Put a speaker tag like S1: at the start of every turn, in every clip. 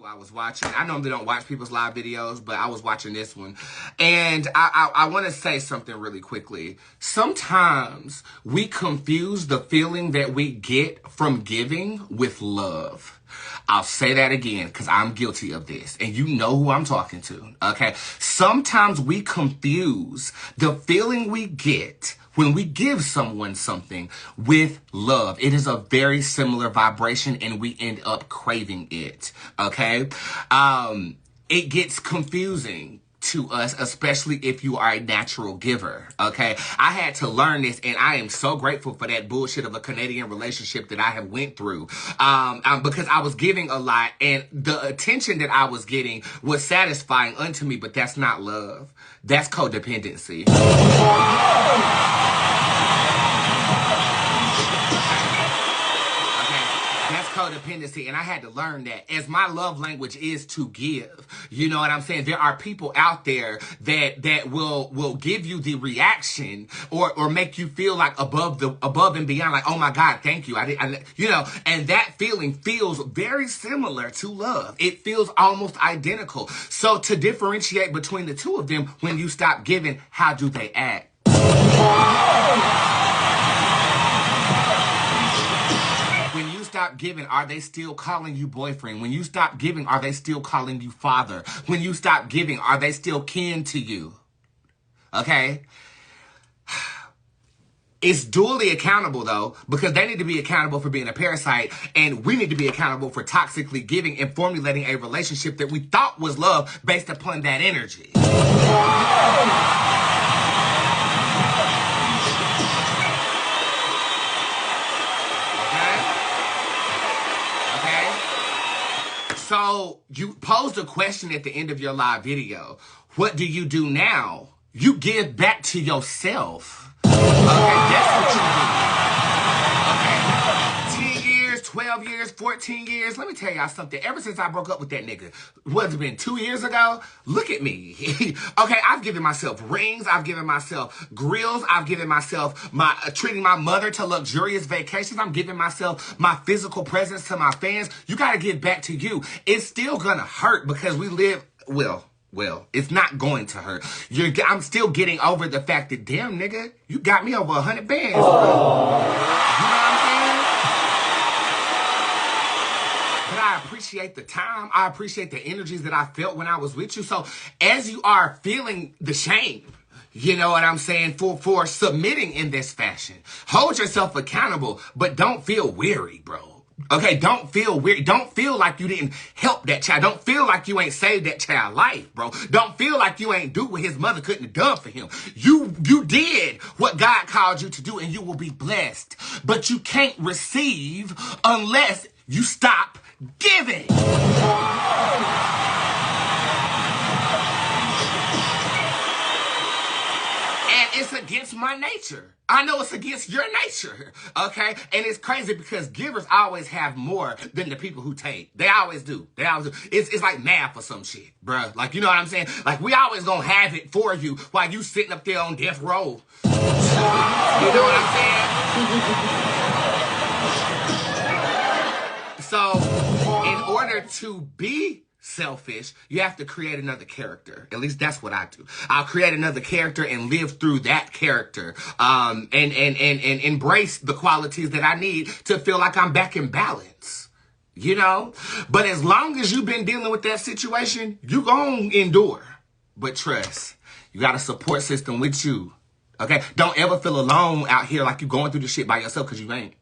S1: who I was watching. I normally don't watch people's live videos, but I was watching this one. And I want to say something really quickly. Sometimes we confuse the feeling that we get from giving with love. I'll say that again because I'm guilty of this. And you know who I'm talking to, okay? Sometimes we confuse the feeling we get when we give someone something with love. It is a very similar vibration and we end up craving it, okay? It gets confusing to us, especially if you are a natural giver, okay? I had to learn this, and I am so grateful for that bullshit of a Canadian relationship that I have went through, because I was giving a lot, and the attention that I was getting was satisfying unto me, but that's not love. That's codependency. Codependency, and I had to learn that, as my love language is to give. You know what I'm saying? There are people out there that will give you the reaction or make you feel like above and beyond, like, oh my God, thank you. You know, and that feeling feels very similar to love. It feels almost identical. So to differentiate between the two of them, when you stop giving, how do they act? Stop giving, are they still calling you boyfriend? When you stop giving, are they still calling you father? When you stop giving, are they still kin to you? Okay? It's dually accountable, though, because they need to be accountable for being a parasite, and we need to be accountable for toxically giving and formulating a relationship that we thought was love based upon that energy. So you posed a question at the end of your live video. What do you do now? You give back to yourself. Okay, that's what you do. Okay, 10 years, 12 years, 14 years. Let me tell y'all something. Ever since I broke up with that nigga, what's it been, 2 years ago? Look at me. Okay, I've given myself rings. I've given myself grills. I've given myself treating my mother to luxurious vacations. I'm giving myself my physical presence to my fans. You got to give back to you. It's still going to hurt because we live, well, it's not going to hurt. I'm still getting over the fact that, damn, nigga, you got me over 100 bands. Bro. You know what I'm saying? But I appreciate the time. I appreciate the energies that I felt when I was with you. So as you are feeling the shame, you know what I'm saying, for submitting in this fashion, hold yourself accountable, but don't feel weary, bro. Okay, don't feel weird. Don't feel like you didn't help that child. Don't feel like you ain't saved that child's life, bro. Don't feel like you ain't do what his mother couldn't have done for him. You did what God called you to do, and you will be blessed. But you can't receive unless you stop giving. It's against my nature. I know it's against your nature, okay? And it's crazy because givers always have more than the people who take. They always do. They always do. It's like math or some shit, bruh. Like, you know what I'm saying? Like, we always gonna have it for you while you sitting up there on death row. You know what I'm saying? So, in order to be selfish, you have to create another character. At least that's what I do. I'll create another character and live through that character, and embrace the qualities that I need to feel like I'm back in balance. You know? But as long as you've been dealing with that situation, you gonna endure. But trust, you got a support system with you. Okay? Don't ever feel alone out here like you're going through the shit by yourself, because you ain't.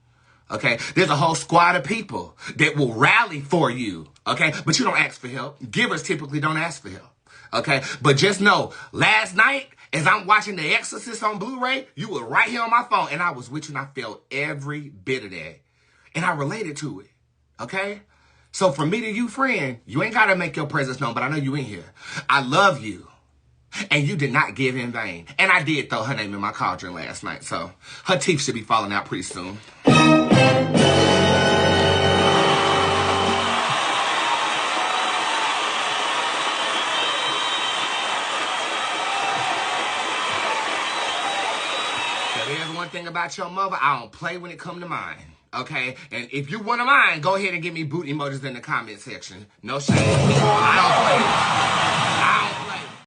S1: Okay, there's a whole squad of people that will rally for you, okay? But you don't ask for help. Givers typically don't ask for help, okay? But just know, last night, as I'm watching The Exorcist on Blu-ray, you were right here on my phone, and I was with you, and I felt every bit of that. And I related to it, okay? So from me to you, friend, you ain't got to make your presence known, but I know you in here. I love you. And you did not give in vain. And I did throw her name in my cauldron last night, so her teeth should be falling out pretty soon. So there's one thing about your mother, I don't play when it come to mine. Okay, and if you one of mine, go ahead and give me boot emojis in the comment section. No shame. I